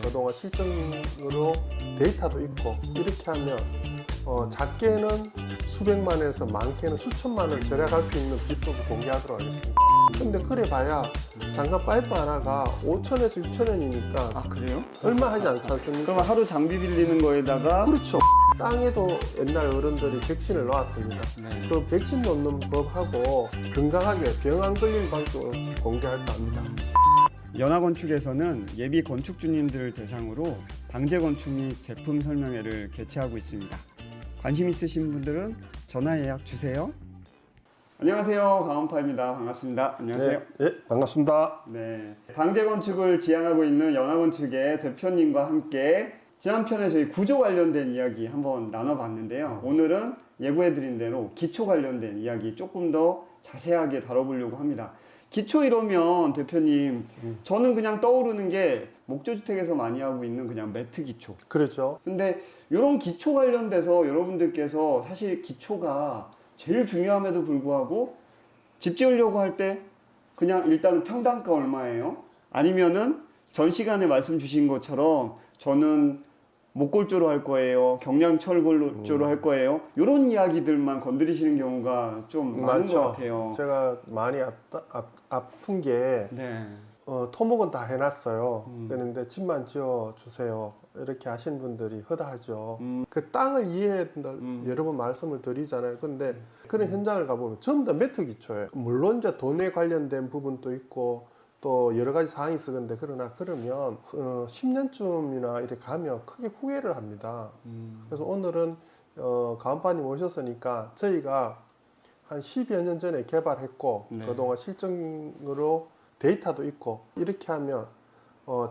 그동안 실증으로 데이터도 있고 이렇게 하면 작게는 수백만에서 많게는 수천만을 절약할 수 있는 비법을 공개하도록 하겠습니다. 근데 그래 봐야 장갑 파이프 하나가 5천에서 6천 원이니까 아 그래요? 얼마 하지 않지 않습니까? 그럼 하루 장비 빌리는 거에다가 그렇죠. 땅에도 옛날 어른들이 백신을 놓았습니다. 네. 그 백신 놓는 법하고 건강하게 병 안 걸릴 방법을 공개할까 합니다. 연화건축에서는 예비 건축주님들 대상으로 방제 건축 및 제품 설명회를 개최하고 있습니다. 관심 있으신 분들은 전화 예약 주세요. 안녕하세요, 강원파입니다. 반갑습니다. 안녕하세요. 네, 반갑습니다. 네, 방제 건축을 지향하고 있는 연화건축의 대표님과 함께 지난 편에 저희 구조 관련된 이야기 한번 나눠봤는데요. 오늘은 예고해드린 대로 기초 관련된 이야기 조금 더 자세하게 다뤄보려고 합니다. 기초 이러면 대표님, 저는 그냥 떠오르는 게 목조주택에서 많이 하고 있는 그냥 매트 기초. 그렇죠. 근데 이런 기초 관련돼서 여러분들께서 사실 기초가 제일 중요함에도 불구하고 집 지으려고 할 때 그냥 일단은 평당가 얼마예요? 아니면은 전 시간에 말씀 주신 것처럼 저는 목골조로 할 거예요, 경량철골조로 할 거예요, 이런 이야기들만 건드리시는 경우가 좀 많은 많죠. 것 같아요. 제가 많이 아픈 게 네. 토목은 다 해놨어요. 그런데 집만 지어주세요. 이렇게 하시는 분들이 허다하죠. 그 땅을 이해해야 된다 여러 번 말씀을 드리잖아요. 근데 그런 현장을 가보면 전부 다 매트 기초예요. 물론 이제 돈에 관련된 부분도 있고 또 여러 가지 사항이 있어. 근데 그러면 10년쯤이나 이렇게 가면 크게 후회를 합니다. 그래서 오늘은 가은파님 오셨으니까 저희가 한 10여 년 전에 개발했고 네. 그동안 실증으로 데이터도 있고 이렇게 하면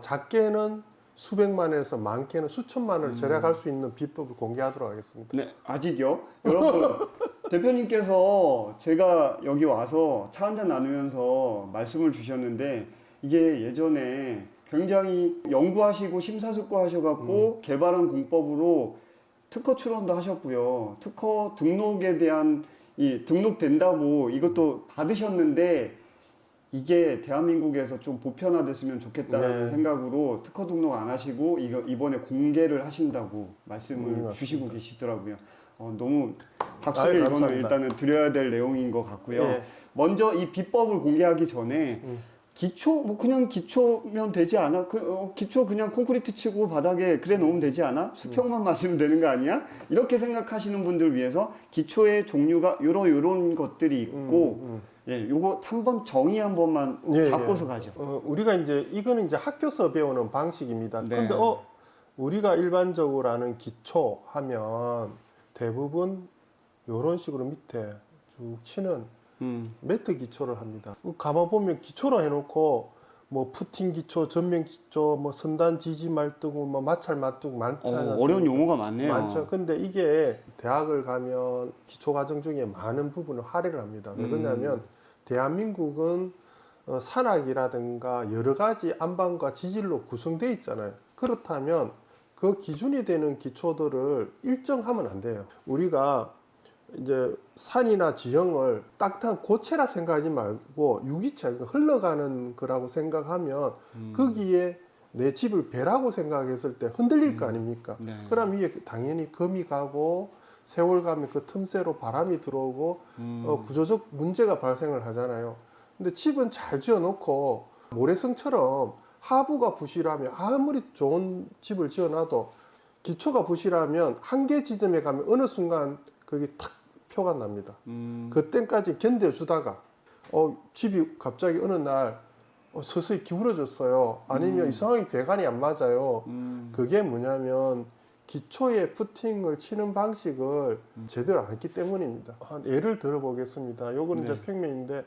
작게는 수백만에서 많게는 수천만을 절약할 수 있는 비법을 공개하도록 하겠습니다. 네, 아직요? 여러분, 대표님께서 제가 여기 와서 차 한잔 나누면서 말씀을 주셨는데 이게 예전에 굉장히 연구하시고 심사숙고하셔갖고 개발한 공법으로 특허 출원도 하셨고요. 특허 등록에 대한 등록된다고 이것도 받으셨는데 이게 대한민국에서 좀 보편화됐으면 좋겠다는 생각으로 특허 등록 안 하시고 이번에 공개를 하신다고 말씀을 주시고 계시더라고요. 너무 박수를 이거는 일단은 드려야 될 내용인 것 같고요. 예. 먼저 이 비법을 공개하기 전에 기초 뭐 그냥 기초면 되지 않아? 기초 그냥 콘크리트 치고 바닥에 그래 놓으면 되지 않아? 수평만 맞으면 되는 거 아니야? 이렇게 생각하시는 분들 위해서 기초의 종류가 요런 것들이 있고 예, 요거 한번 정의 한 번만 잡고서 가죠. 우리가 이거는 이제 학교에서 배우는 방식입니다. 네. 근데 우리가 일반적으로 하는 기초 하면 대부분 요런 식으로 밑에 쭉 치는 매트 기초를 합니다. 가만 보면 기초로 해놓고 뭐 푸팅 기초, 전면 기초, 뭐 선단 지지 말두고, 뭐 마찰 맞두고 많잖아요. 어려운 용어가 많네요. 많죠. 근데 이게 대학을 가면 기초 과정 중에 많은 부분을 할애를 합니다. 왜 그러냐면 대한민국은 산악이라든가 여러 가지 안방과 지질로 구성되어 있잖아요. 그렇다면 그 기준이 되는 기초들을 일정하면 안 돼요. 우리가 이제 산이나 지형을 딱딱한 고체라 생각하지 말고 유기체, 흘러가는 거라고 생각하면 거기에 내 집을 배라고 생각했을 때 흔들릴 거 아닙니까? 네. 그럼 위에 당연히 금이 가고 세월 가면 그 틈새로 바람이 들어오고 구조적 문제가 발생을 하잖아요. 근데 집은 잘 지어놓고 모래성처럼 하부가 부실하면 아무리 좋은 집을 지어놔도 기초가 부실하면 한계 지점에 가면 어느 순간 그게 탁 표가 납니다. 그때까지 견뎌주다가 집이 갑자기 어느 날 서서히 기울어졌어요. 아니면 이상하게 배관이 안 맞아요. 그게 뭐냐면 기초에 푸팅을 치는 방식을 제대로 안 했기 때문입니다. 한 예를 들어 보겠습니다. 요거는 이제 평면인데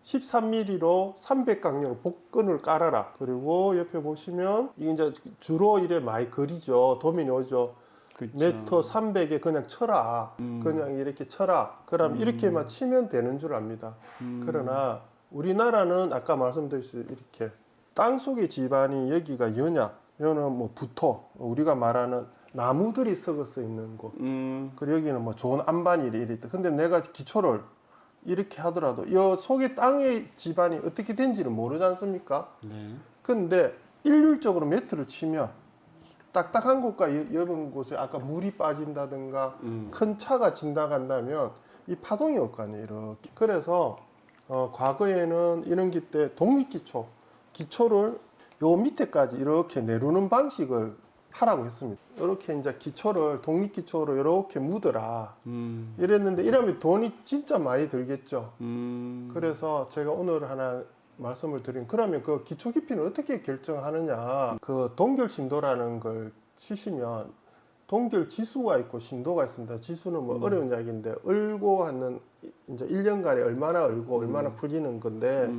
13mm로 300강력으로 복근을 깔아라. 그리고 옆에 보시면 이게 이제 주로 이래 많이 그리죠. 도면이 오죠. 그쵸. 메터 300에 그냥 쳐라. 그냥 이렇게 쳐라. 그럼 이렇게만 치면 되는 줄 압니다. 그러나 우리나라는 아까 말씀드렸듯이 이렇게 땅속의 지반이 여기가 여냐, 여기는 뭐 부토, 우리가 말하는 나무들이 썩어서 있는 곳. 그리고 여기는 뭐 좋은 안반이 이랬다. 근데 내가 기초를 이렇게 하더라도 이 속의 땅의 지반이 어떻게 된지는 모르지 않습니까? 네. 근데 일률적으로 매트를 치면 딱딱한 곳과 엷은 곳에 아까 물이 빠진다든가 큰 차가 지나간다면 이 파동이 올 거 아니에요. 이렇게. 그래서 과거에는 이런기 때 독립기초, 기초를 요 밑에까지 이렇게 내려오는 방식을 하라고 했습니다. 이렇게 이제 기초를 독립기초로 이렇게 묻어라. 이랬는데 이러면 돈이 진짜 많이 들겠죠. 그래서 제가 오늘 하나 말씀을 드린, 그러면 그 기초 깊이는 어떻게 결정하느냐. 그 동결 심도라는 걸 치시면 동결 지수가 있고 심도가 있습니다. 지수는 뭐 어려운 이야기인데, 얼고 하는 이제 1년간에 얼마나 얼고 얼마나 풀리는 건데,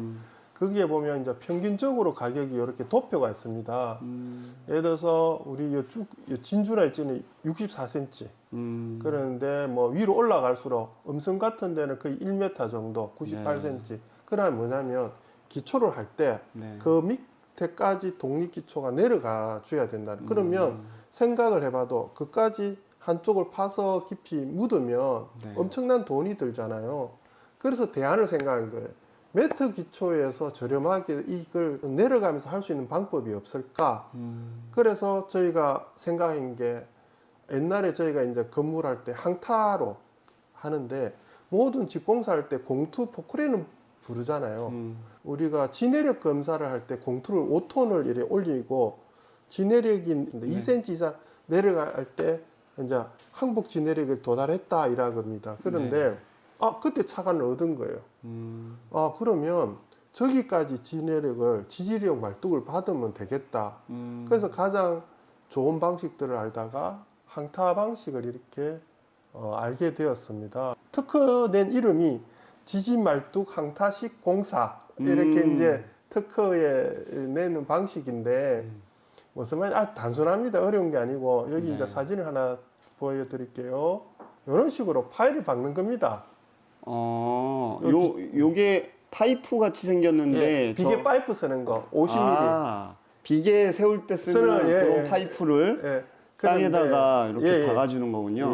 거기에 보면 이제 평균적으로 가격이 이렇게 도표가 있습니다. 예를 들어서 우리 요 진주나 있잖아요. 64cm. 그런데 뭐 위로 올라갈수록 음성 같은 데는 거의 1m 정도, 98cm. 그러면 뭐냐면 기초를 할 때 그 밑에까지 독립기초가 내려가 줘야 된다. 그러면 생각을 해봐도 그까지 한쪽을 파서 깊이 묻으면 엄청난 돈이 들잖아요. 그래서 대안을 생각한 거예요. 매트 기초에서 저렴하게 이걸 내려가면서 할 수 있는 방법이 없을까? 그래서 저희가 생각한 게, 옛날에 저희가 이제 건물할 때 항타로 하는데, 모든 집 공사할 때 공투 포크레인 부르잖아요. 우리가 지내력 검사를 할 때 공투를 5톤을 이렇게 올리고, 지내력이 2cm 이상 내려갈 때 이제 항복 지내력을 도달했다 이라 겁니다. 그런데 그때 차관을 얻은 거예요. 그러면 저기까지 지내력을, 지지력 말뚝을 받으면 되겠다. 그래서 가장 좋은 방식들을 알다가 항타 방식을 이렇게 알게 되었습니다. 특허낸 이름이 지지말뚝 항타식 공사, 이렇게 이제 특허에 내는 방식인데, 무슨 말, 단순합니다. 어려운 게 아니고, 여기 이제 사진을 하나 보여드릴게요. 이런 식으로 파일을 박는 겁니다. 요게 파이프 같이 생겼는데, 비계 파이프 쓰는 거, 50mm. 비계 세울 때 쓰는 그런 파이프를 땅에다가 이렇게 박아주는 거군요.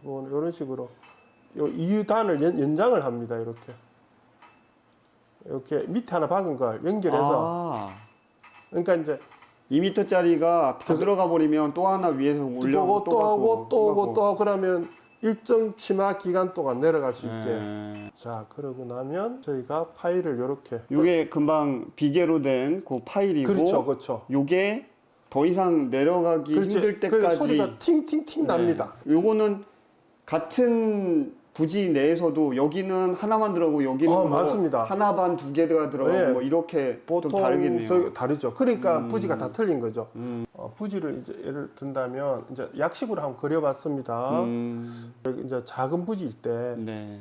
이런 식으로 요 이유단을 연장을 합니다. 이렇게 밑에 하나 박은 걸 연결해서. 그러니까 이제 2m짜리가 다 들어가 버리면 또 하나 위에서 올려고 또 하고 또 하고 또 하고, 그러면 일정 치마 기간 동안 내려갈 수 있게. 자, 그러고 나면 저희가 파일을 이렇게. 요게 금방 비계로 된 그 파일이고, 그렇죠. 요게 더 이상 내려가기 힘들 때까지 소리가 팅팅팅 납니다. 요거는 같은 부지 내에서도 여기는 하나만 들어가고 여기는 뭐 맞습니다. 하나 반 두 개가 들어가고 뭐 이렇게 보통 좀 다르겠네요. 다르죠. 그러니까 부지가 다 틀린 거죠. 부지를 이제 예를 든다면 이제 약식으로 한번 그려봤습니다. 이제 작은 부지일 때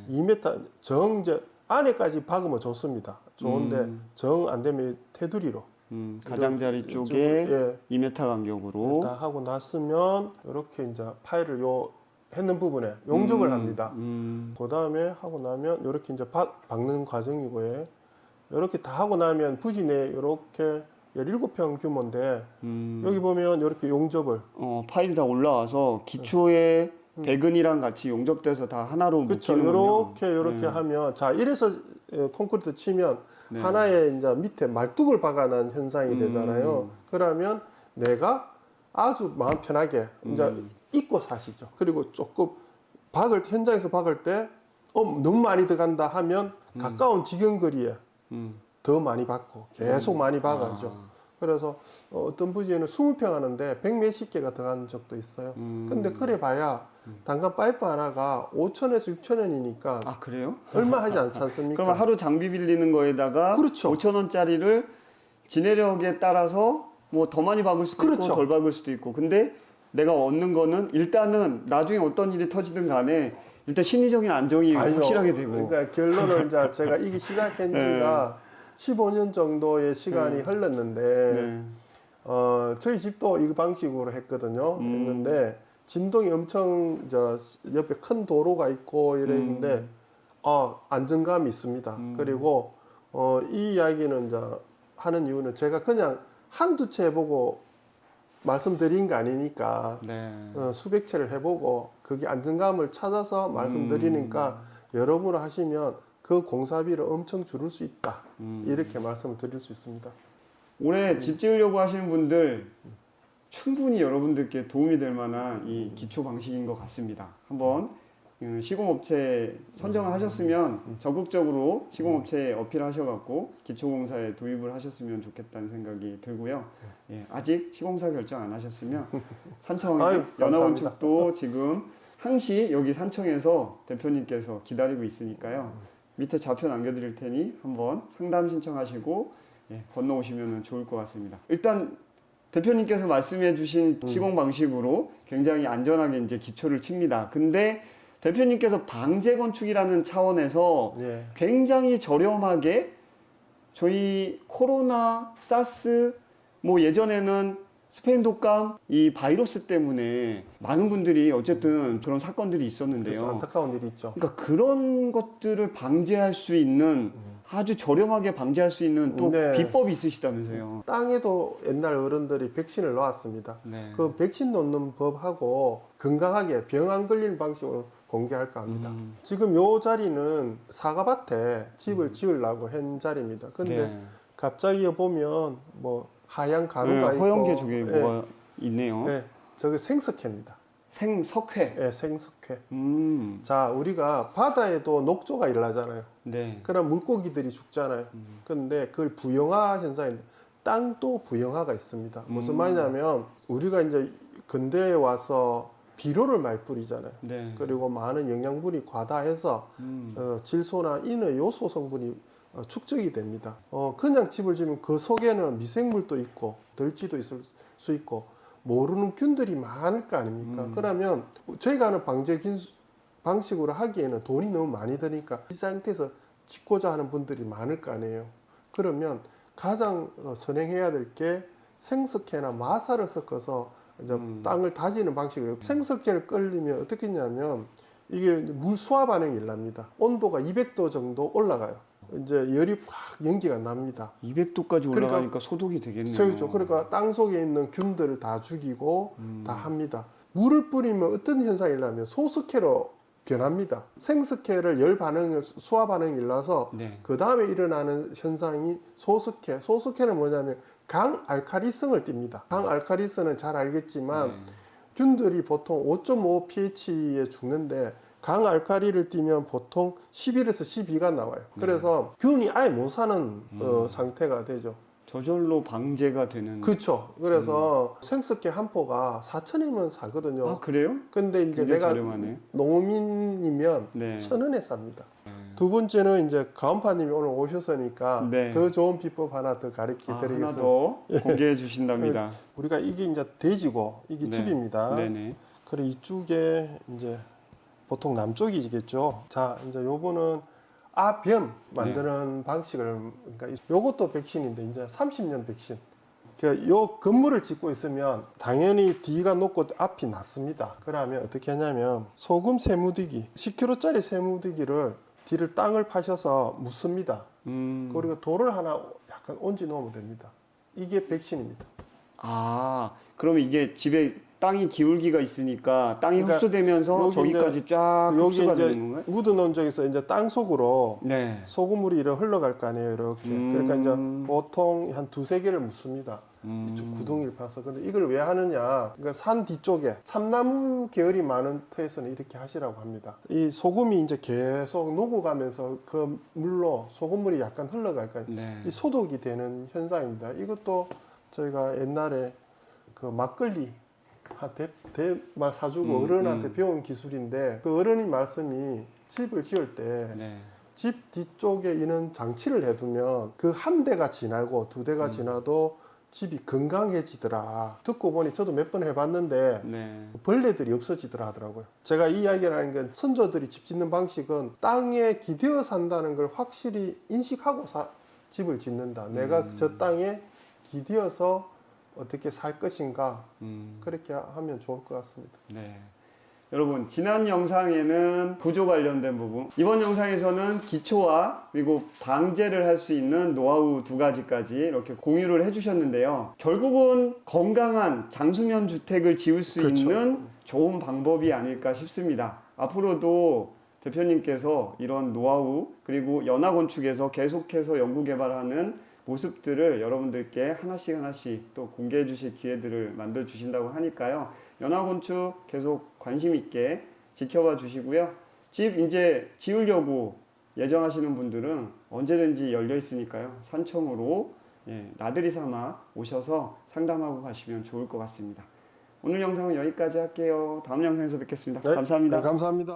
2m 이제 안에까지 박으면 좋습니다. 좋은데 정 안 되면 테두리로. 가장자리 쪽에 2m 간격으로 다 하고 났으면 이렇게 이제 파일을 했는 부분에 용접을 합니다. 그 다음에 하고 나면 이렇게 이제 박는 과정이고요. 이렇게 다 하고 나면 부지 내에 이렇게 17평 규모인데, 여기 보면 이렇게 용접을 파일이 다 올라와서 기초에 배근이랑 같이 용접돼서 다 하나로 묶이는군요. 이렇게 하면, 자, 이래서 콘크리트 치면 하나의 이제 밑에 말뚝을 박아놓은 현상이 되잖아요. 그러면 내가 아주 마음 편하게 이제 잊고 사시죠. 그리고 조금 현장에서 박을 때 너무 많이 들어간다 하면 가까운 직영거리에 더 많이 박고 계속 많이 박아죠. 그래서 어떤 부지에는 20평 하는데 100 몇십 개가 들어간 적도 있어요. 근데 그래 봐야 단간 파이프 하나가 5천에서 6천원이니까 그래요? 얼마 하지 않지 않습니까? 그럼 하루 장비 빌리는 거에다가 5천원짜리를 지내력에 따라서 뭐 더 많이 박을 수도 있고 덜 박을 수도 있고, 근데 내가 얻는 거는 일단은 나중에 어떤 일이 터지든 간에 일단 심리적인 안정이 확실하게 되고. 그러니까 결론을 이제 제가 이게 시작한 지가 15년 정도의 시간이 흘렀는데, 저희 집도 이 방식으로 했거든요. 했는데 진동이 엄청 옆에 큰 도로가 있고 이랬는데 안정감이 있습니다. 그리고 이 이야기는 이제 하는 이유는 제가 그냥 한두 채 해보고 말씀드린 거 아니니까 수백 채를 해보고 그게 안정감을 찾아서 말씀드리니까 여러분 하시면 그 공사비를 엄청 줄일 수 있다. 이렇게 말씀을 드릴 수 있습니다. 올해 집 지으려고 하시는 분들 충분히 여러분들께 도움이 될 만한 이 기초 방식인 것 같습니다. 한번 시공업체 선정을 하셨으면 적극적으로 시공업체에 어필하셔갖고 기초공사에 도입을 하셨으면 좋겠다는 생각이 들고요. 예, 아직 시공사 결정 안 하셨으면 산청 아유, 연합건축도 지금 항시 여기 산청에서 대표님께서 기다리고 있으니까요. 밑에 좌표 남겨드릴 테니 한번 상담 신청하시고 예, 건너오시면 좋을 것 같습니다. 일단 대표님께서 말씀해주신 시공 방식으로 굉장히 안전하게 이제 기초를 칩니다. 근데 대표님께서 방제 건축이라는 차원에서 예. 굉장히 저렴하게 저희 코로나, 사스, 뭐 예전에는 스페인 독감 이 바이러스 때문에 많은 분들이 어쨌든 그런 사건들이 있었는데요. 그렇죠. 안타까운 일이 있죠. 그러니까 그런 것들을 방지할 수 있는 아주 저렴하게 방지할 수 있는 또 네. 비법이 있으시다면서요. 땅에도 옛날 어른들이 백신을 놓았습니다. 네. 그 백신 놓는 법하고 건강하게 병 안 걸리는 방식으로 공개할까 합니다. 지금 요 자리는 사과밭에 집을 지으려고 한 자리입니다. 근데 네. 갑자기 보면 뭐 하얀 가루가 네, 있고 허연계 저게 예, 뭐가 있네요. 예, 저게 생석회입니다. 생석회. 예, 생석회. 음. 자, 우리가 바다에도 녹조가 일어나잖아요. 네. 그럼 물고기들이 죽잖아요. 근데 그걸 부영화 현상인데 땅도 부영화가 있습니다. 무슨 말이냐면 우리가 이제 근대에 와서 비료를 많이 뿌리잖아요. 네. 그리고 많은 영양분이 과다해서 질소나 인의 요소 성분이 축적이 됩니다. 그냥 집을 지으면 그 속에는 미생물도 있고 들쥐도 있을 수 있고 모르는 균들이 많을 거 아닙니까? 그러면 저희가 하는 방제 방식으로 하기에는 돈이 너무 많이 드니까 이 상태에서 짓고자 하는 분들이 많을 거 아니에요. 그러면 가장 선행해야 될 게 생석회나 마사를 섞어서 이제 땅을 다지는 방식이에요. 생석회를 끓이면 어떻게 했냐면 이게 물 수화 반응이 일납니다. 온도가 200도 정도 올라가요. 이제 열이 확 연기가 납니다. 200도까지 그러니까 올라가니까 소독이 되겠네요. 세우죠. 그러니까 땅 속에 있는 균들을 다 죽이고 다 합니다. 물을 뿌리면 어떤 현상이 일어나면 소석회로 변합니다. 생석회를 열 반응, 수화 반응이 일어나서 네. 그 다음에 일어나는 현상이 소석회. 소석회는 뭐냐면 강알칼리성을 띱니다. 강알칼리성은 잘 알겠지만 네. 균들이 보통 5.5 pH에 죽는데 강알칼리를 띠면 보통 11에서 12가 나와요. 그래서 균이 아예 못 사는 상태가 되죠. 저절로 방제가 되는. 그렇죠. 그래서 생석회 한 포가 4,000원이면 사거든요. 아 그래요? 근데 이제 굉장히 내가 저렴하네. 농민이면 네. 1,000원에 삽니다. 두 번째는 이제 가은파님이 오늘 오셨으니까 네. 더 좋은 비법 하나 더 가르쳐 하나 드리겠습니다. 더 공개해 주신답니다. 우리가 이게 이제 돼지고 이게 네. 집입니다. 네네. 그리고 이쪽에 이제 보통 남쪽이겠죠. 자, 이제 요거는 아변 만드는 방식을 그러니까 요것도 백신인데 이제 30년 백신. 그러니까 요 건물을 짓고 있으면 당연히 뒤가 높고 앞이 낮습니다. 그러면 어떻게 하냐면 소금 세무디기 10kg짜리 세무디기를 뒤를 땅을 파셔서 묻습니다. 그리고 돌을 하나 약간 얹어 놓으면 됩니다. 이게 백신입니다. 아 그러면 이게 집에 땅이 기울기가 있으니까 땅이 그러니까 흡수되면서 여기 저기까지 쫙 여기 흡수가 이제 되는 건가요? 묻어놓은 적에서 이제 땅 속으로 네. 소금물이 이렇게 흘러갈 거 아니에요, 이렇게. 그러니까 이제 보통 한 두세 개를 묻습니다. 이쪽 구덩이를 파서. 근데 이걸 왜 하느냐? 그러니까 산 뒤쪽에 참나무 계열이 많은 터에서는 이렇게 하시라고 합니다. 이 소금이 이제 계속 녹아가면서 그 물로 소금물이 약간 흘러갈 거예요. 네. 이 소독이 되는 현상입니다. 이것도 저희가 옛날에 그 막걸리 대말 사주고 어른한테 배운 기술인데 그 어른이 말씀이 집을 지을 때 네. 집 뒤쪽에 있는 장치를 해두면 그 한 대가 지나고 두 대가 지나도 집이 건강해지더라. 듣고 보니 저도 몇 번 해봤는데 네. 벌레들이 없어지더라 하더라고요. 제가 이 이야기를 하는 건 선조들이 집 짓는 방식은 땅에 기대어 산다는 걸 확실히 인식하고 집을 짓는다. 내가 저 땅에 기대어서 어떻게 살 것인가 그렇게 하면 좋을 것 같습니다. 네. 여러분 지난 영상에는 구조 관련된 부분, 이번 영상에서는 기초와 그리고 방제를 할 수 있는 노하우 두 가지까지 이렇게 공유를 해주셨는데요. 결국은 건강한 장수면 주택을 지을 수 그렇죠. 있는 좋은 방법이 아닐까 싶습니다. 앞으로도 대표님께서 이런 노하우 그리고 연화건축에서 계속해서 연구 개발하는 모습들을 여러분들께 하나씩 하나씩 또 공개해 주실 기회들을 만들어 주신다고 하니까요. 연화건축 계속 관심 있게 지켜봐 주시고요. 집 이제 지으려고 예정하시는 분들은 언제든지 열려 있으니까요. 산청으로 나들이 삼아 오셔서 상담하고 가시면 좋을 것 같습니다. 오늘 영상은 여기까지 할게요. 다음 영상에서 뵙겠습니다. 네, 감사합니다. 네, 감사합니다.